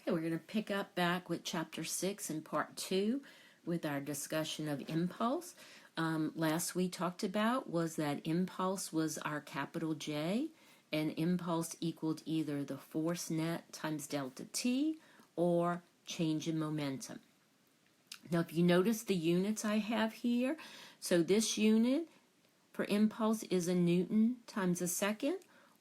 Okay, we're going to pick up back with Chapter 6 in Part 2 with our discussion of impulse. Last we talked about was that impulse was our capital J, and impulse equaled either the force net times delta T or change in momentum. Now, if you notice the units I have here, so this unit for impulse is a Newton times a second,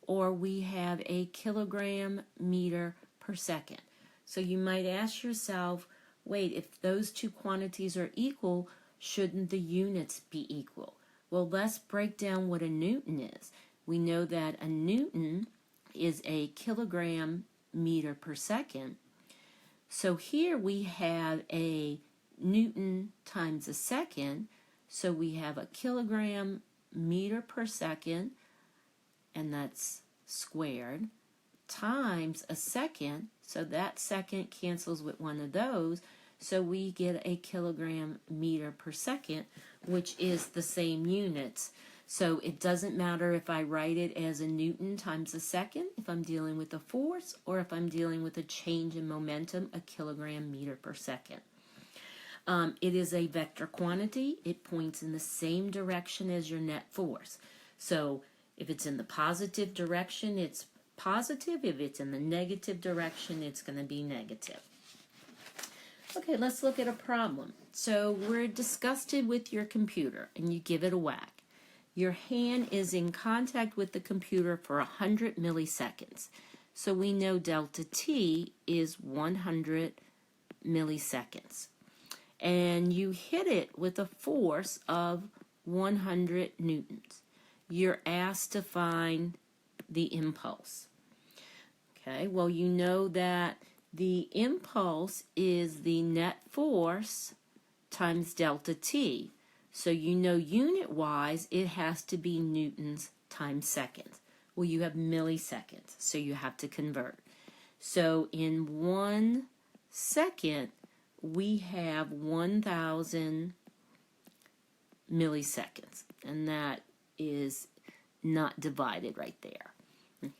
or we have a kilogram meter per second. So you might ask yourself, wait, if those two quantities are equal, shouldn't the units be equal? Well, let's break down what a Newton is. We know that a Newton is a kilogram meter per second. So here we have a Newton times a second. So we have a kilogram meter per second, and that's squared, times a second. So that second cancels with one of those. So we get a kilogram meter per second, which is the same units. So it doesn't matter if I write it as a Newton times a second, if I'm dealing with a force, or if I'm dealing with a change in momentum, a kilogram meter per second. It is a vector quantity. It points in the same direction as your net force. So if it's in the positive direction, it's positive. If it's in the negative direction, it's going to be negative. Okay, let's look at a problem. So we're disgusted with your computer and you give it a whack. Your hand is in contact with the computer for 100 milliseconds. So we know delta T is 100 milliseconds. And you hit it with a force of 100 newtons. You're asked to find the impulse. Okay, well, you know that the impulse is the net force times delta T. So you know unit-wise it has to be newtons times seconds. Well, you have milliseconds, so you have to convert. So in 1 second, we have 1,000 milliseconds, and that is not divided right there.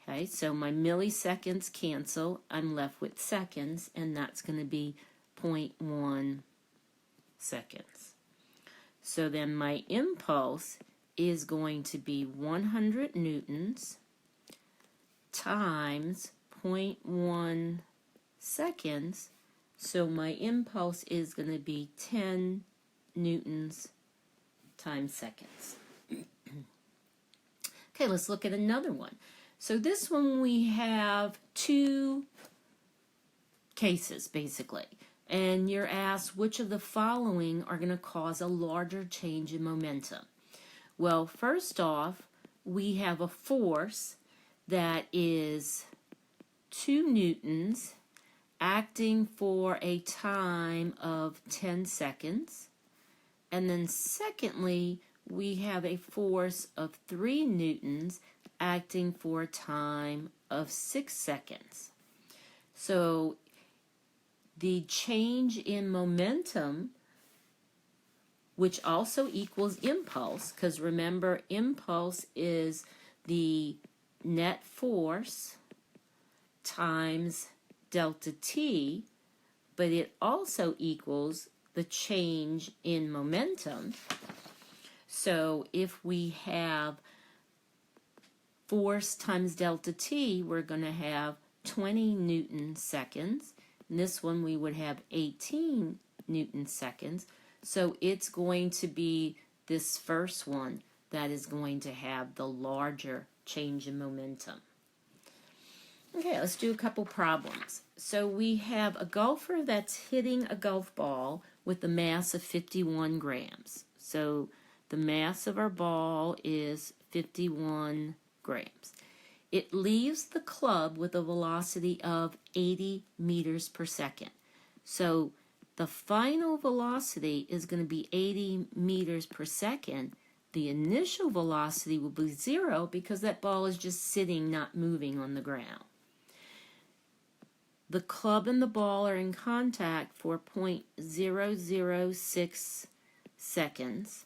Okay, so my milliseconds cancel. I'm left with seconds, and that's going to be 0.1 seconds. So then my impulse is going to be 100 newtons times 0.1 seconds. So my impulse is going to be 10 newtons times seconds. Okay, let's look at another one. So this one we have two cases basically, and you're asked which of the following are going to cause a larger change in momentum. Well, first off, we have a force that is 2 newtons acting for a time of 10 seconds. And then secondly, we have a force of 3 newtons acting for a time of 6 seconds. So the change in momentum, which also equals impulse, because remember impulse is the net force times delta T, but it also equals the change in momentum. So if we have force times delta T, we're going to have 20 newton seconds. In this one we would have 18 newton seconds. So it's going to be this first one that is going to have the larger change in momentum. Okay, let's do a couple problems. So we have a golfer that's hitting a golf ball with a mass of 51 grams. So the mass of our ball is 51 grams. It leaves the club with a velocity of 80 meters per second. So the final velocity is going to be 80 meters per second. The initial velocity will be 0 because that ball is just sitting, not moving on the ground. The club and the ball are in contact for 0.006 seconds.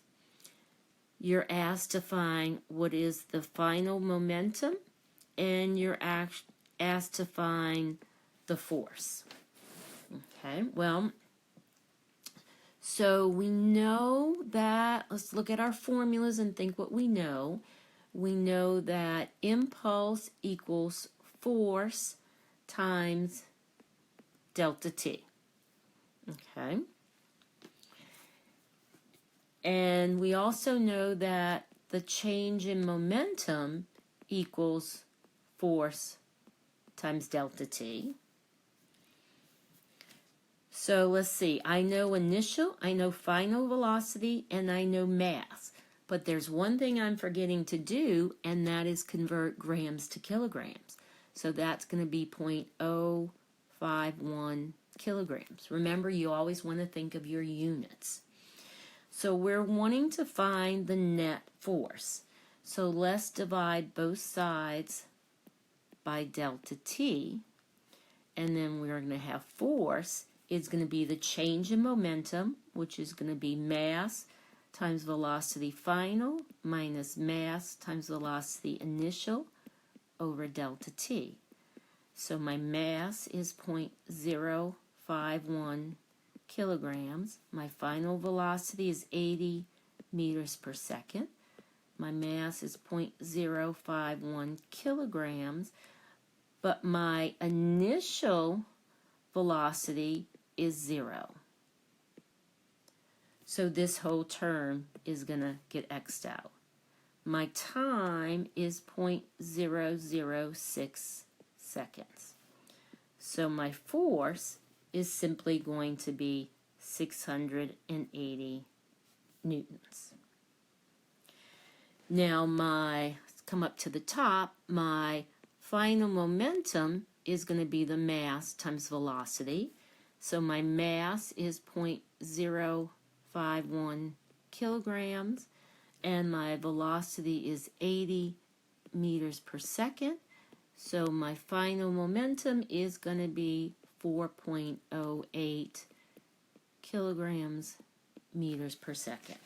You're asked to find what is the final momentum, and you're asked to find the force. Okay, well, so we know that, let's look at our formulas and think what we know. We know that impulse equals force times delta T. Okay. And we also know that the change in momentum equals force times delta T. So let's see, I know initial, I know final velocity, and I know mass. But there's one thing I'm forgetting to do, and that is convert grams to kilograms. So that's going to be 0.051 kilograms. Remember, you always want to think of your units. So we're wanting to find the net force. So let's divide both sides by delta T, and then we're going to have force is going to be the change in momentum, which is going to be mass times velocity final minus mass times velocity initial over delta T. So my mass is 0.051 kilograms. My final velocity is 80 meters per second. My mass is 0.051 kilograms, but my initial velocity is 0. So this whole term is going to get X'd out. My time is 0.006 seconds. So my force is simply going to be 680 newtons. Now let's come up to the top, my final momentum is going to be the mass times velocity. So my mass is 0.051 kilograms, and my velocity is 80 meters per second. So my final momentum is going to be 4.08 kilograms meters per second.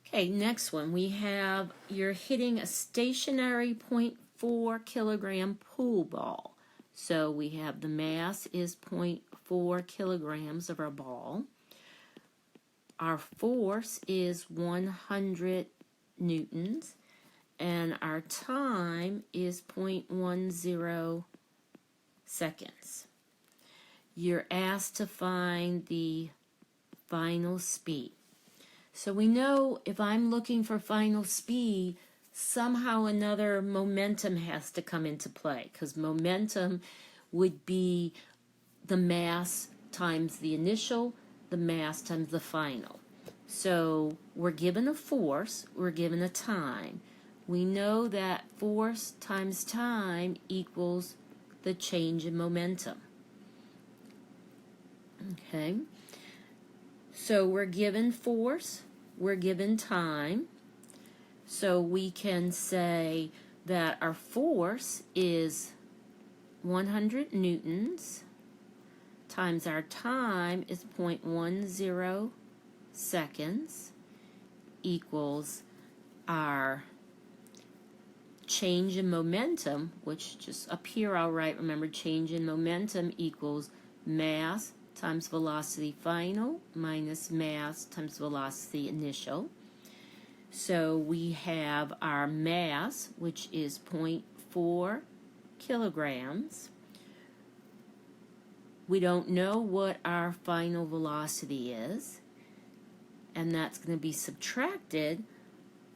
Okay, next one. We have, you're hitting a stationary 0.4 kilogram pool ball. So we have the mass is 0.4 kilograms of our ball. Our force is 100 newtons, and our time is 0.10 seconds. You're asked to find the final speed. So we know if I'm looking for final speed, somehow another momentum has to come into play, because momentum would be the mass times the initial, the mass times the final. So we're given a force, we're given a time. We know that force times time equals the change in momentum. Okay, so we're given force, we're given time. So we can say that our force is 100 newtons times our time is 0.10 seconds equals our change in momentum, which just up here I'll write, remember, change in momentum equals mass times velocity final minus mass times velocity initial. So we have our mass, which is 0.4 kilograms. We don't know what our final velocity is, and that's going to be subtracted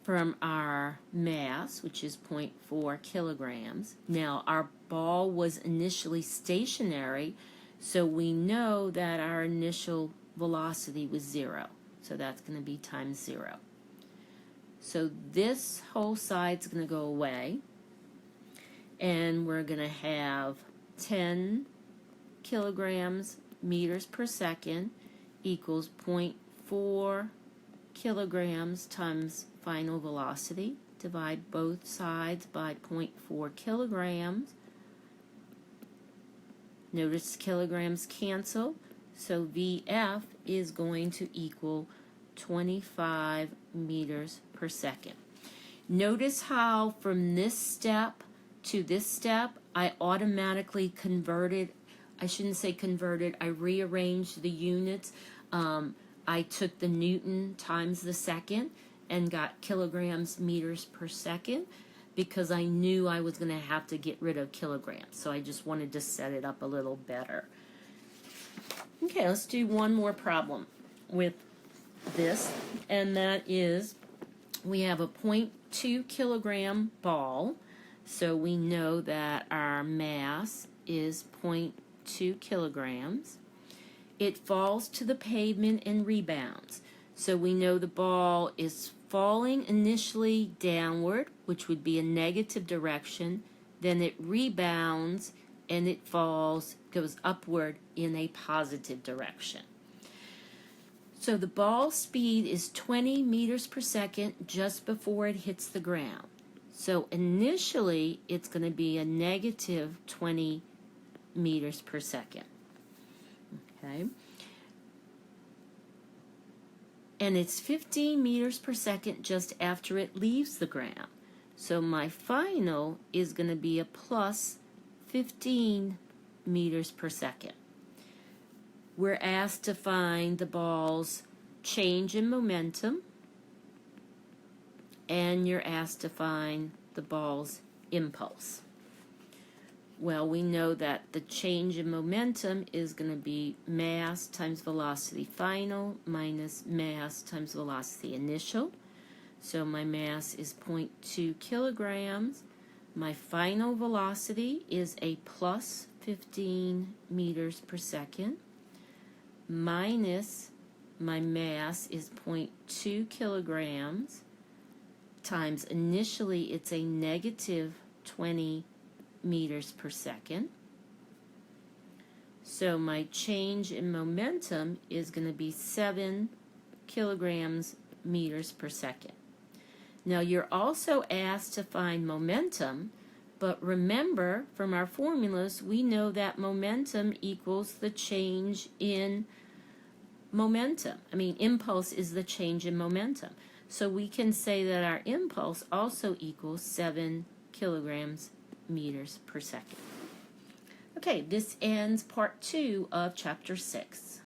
from our mass, which is 0.4 kilograms. Now, our ball was initially stationary, so we know that our initial velocity was 0. So that's going to be times 0. So this whole side's going to go away, and we're going to have 10 kilograms meters per second equals 0.4 kilograms times final velocity. Divide both sides by 0.4 kilograms. Notice kilograms cancel, so VF is going to equal 25 meters per second. Notice how from this step to this step I automatically converted, I shouldn't say converted, I rearranged the units. I took the Newton times the second and got kilograms meters per second because I knew I was going to have to get rid of kilograms. So I just wanted to set it up a little better. Okay, let's do one more problem with this, and that is we have a 0.2 kilogram ball, so we know that our mass is 0.2 kilograms. It falls to the pavement and rebounds, so we know the ball is falling initially downward, which would be a negative direction, then it rebounds and it goes upward in a positive direction. So the ball speed is 20 meters per second just before it hits the ground. So initially it's going to be a negative 20 meters per second. Okay. And it's 15 meters per second just after it leaves the ground. So my final is going to be a plus 15 meters per second. We're asked to find the ball's change in momentum, and you're asked to find the ball's impulse. Well, we know that the change in momentum is going to be mass times velocity final minus mass times velocity initial. So my mass is 0.2 kilograms. My final velocity is a plus 15 meters per second minus my mass is 0.2 kilograms times initially it's a negative 20 meters per second. So my change in momentum is going to be 7 kilograms meters per second. Now you're also asked to find momentum, but remember from our formulas we know that momentum equals the change in momentum. Impulse is the change in momentum. So we can say that our impulse also equals 7 kilograms meters per second. Okay, this ends part 2 of chapter 6.